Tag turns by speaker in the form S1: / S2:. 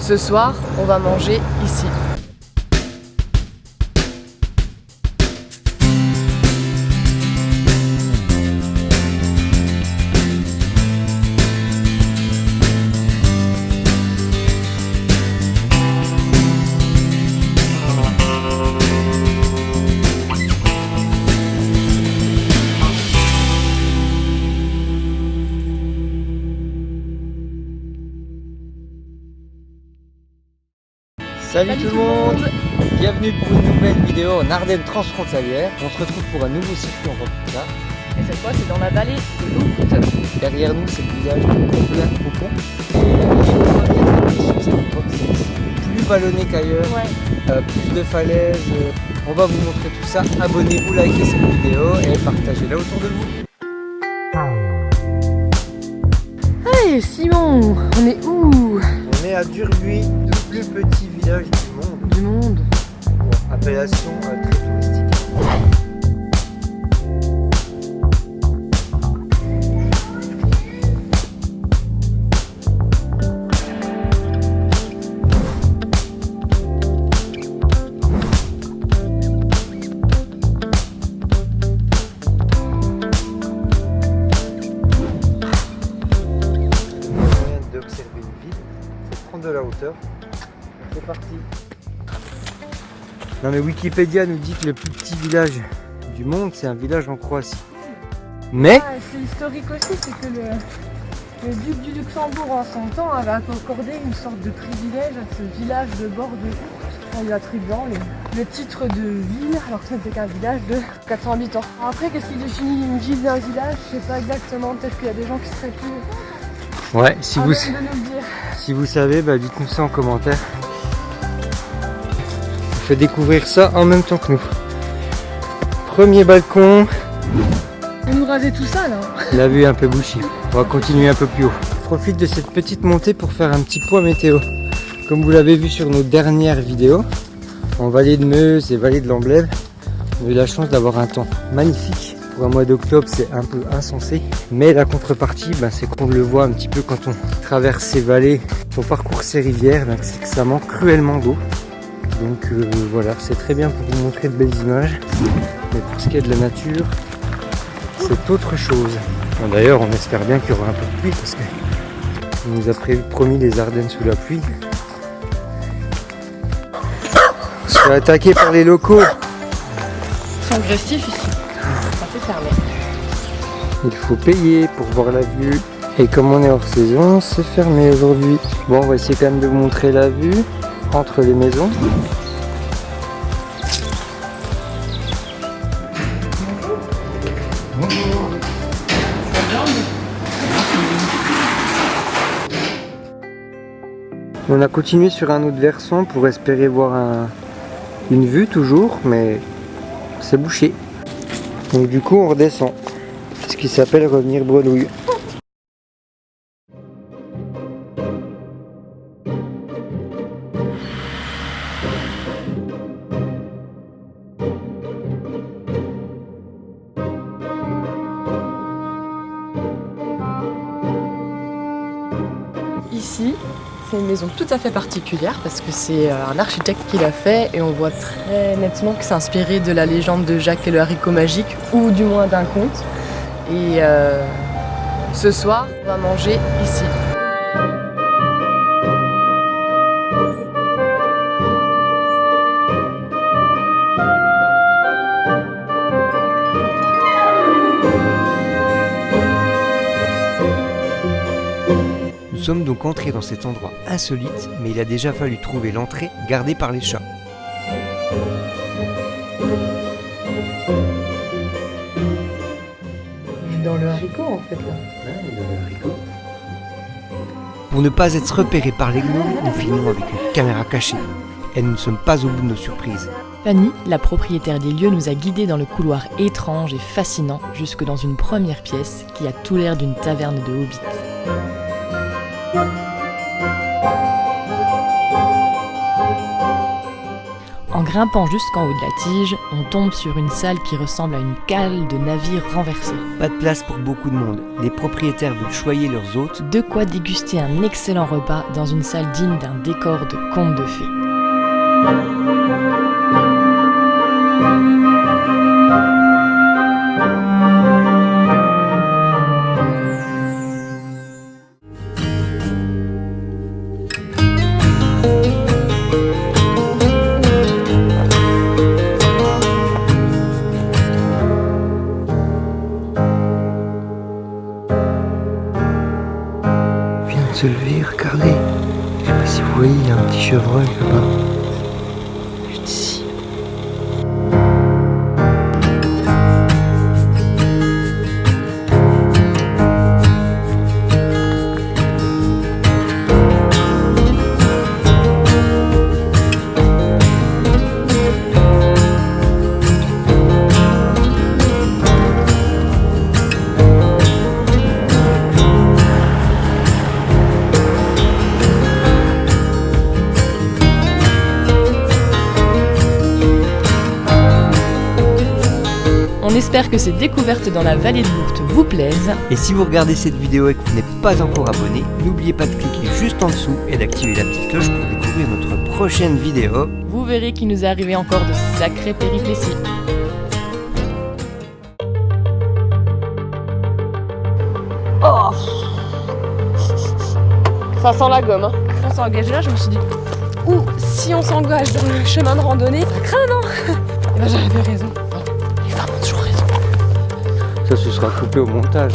S1: Ce soir, on va manger ici.
S2: Salut tout le monde, bienvenue pour une nouvelle vidéo en Ardennes transfrontalière. On se retrouve pour un nouveau circuit en Roquetas.
S1: Et cette fois, c'est dans la vallée de l'Aude.
S2: Derrière nous, c'est le village de Comblain-Cocon. Et sur cette époque, c'est plus vallonné qu'ailleurs, plus de falaises. On va vous montrer tout ça. Abonnez-vous, likez cette vidéo et partagez-la autour de vous.
S1: Hey Simon, on est où?
S2: On est à Durbuy, le plus petit village du monde. Bon, appellation très touristique. De la hauteur. C'est parti. Non mais Wikipédia nous dit que le plus petit village du monde, c'est un village en Croatie. Mais
S1: c'est historique aussi, c'est que le duc du Luxembourg en son temps avait accordé une sorte de privilège à ce village de bord de route en lui attribuant le titre de ville alors que ce n'était qu'un village de 400 habitants. Après, qu'est-ce qui définit une ville d'un village? Je sais pas exactement, peut-être qu'il y a des gens qui seraient plus...
S2: Ouais, si vous savez, bah dites-nous ça en commentaire. On fait découvrir ça en même temps que nous. Premier balcon.
S1: On nous rasait tout ça là.
S2: La vue est un peu bouchée. On va continuer un peu plus haut. Je profite de cette petite montée pour faire un petit point météo. Comme vous l'avez vu sur nos dernières vidéos, en vallée de Meuse et vallée de l'Amblève, on a eu la chance d'avoir un temps magnifique. Pour un mois d'octobre, c'est un peu insensé, mais la contrepartie, c'est qu'on le voit un petit peu quand on traverse ces vallées, qu'on parcourt ces rivières, c'est que ça manque cruellement d'eau. Donc voilà, c'est très bien pour vous montrer de belles images, mais pour ce qui est de la nature, c'est autre chose. Bon, d'ailleurs, on espère bien qu'il y aura un peu de pluie, parce qu'on nous a promis les Ardennes sous la pluie. On se fait attaquer par les locaux.
S1: Ils sont agressifs ici. Fermé.
S2: Il faut payer pour voir la vue. Et comme on est hors saison, c'est fermé aujourd'hui. Bon, on va essayer quand même de vous montrer la vue entre les maisons. Bonjour. On a continué sur un autre versant pour espérer voir une vue toujours, mais c'est bouché. Donc du coup on redescend, ce qui s'appelle revenir bredouille.
S1: Ici, c'est une maison tout à fait particulière parce que c'est un architecte qui l'a fait et on voit très nettement que c'est inspiré de la légende de Jacques et le haricot magique ou du moins d'un conte. Et ce soir, on va manger ici.
S2: Nous sommes donc entrés dans cet endroit insolite, mais il a déjà fallu trouver l'entrée gardée par les chats.
S1: Dans le haricot en fait là.
S2: Ouais, dans le haricot. Pour ne pas être repérés par les gnomes, nous filmons avec une caméra cachée. Et nous ne sommes pas au bout de nos surprises.
S3: Fanny, la propriétaire des lieux, nous a guidés dans le couloir étrange et fascinant jusque dans une première pièce qui a tout l'air d'une taverne de hobbits. En grimpant jusqu'en haut de la tige, on tombe sur une salle qui ressemble à une cale de navire renversé.
S2: Pas de place pour beaucoup de monde. Les propriétaires veulent choyer leurs hôtes.
S3: De quoi déguster un excellent repas dans une salle digne d'un décor de conte de fées.
S2: Se lever, regardez. Je sais pas si vous voyez, il y a un petit chevreuil là-bas. Juste ici.
S3: On espère que ces découvertes dans la vallée de l'Ourthe vous plaisent.
S2: Et si vous regardez cette vidéo et que vous n'êtes pas encore abonné, n'oubliez pas de cliquer juste en dessous et d'activer la petite cloche pour découvrir notre prochaine vidéo.
S3: Vous verrez qu'il nous est arrivé encore de sacrées péripéties.
S1: Oh, ça sent la gomme. Hein. On s'est engagé là, je me suis dit, si on s'engage dans le chemin de randonnée, ça craint, non? Et ben j'avais raison. Les femmes ont toujours raison.
S2: Ça, ce sera coupé au montage.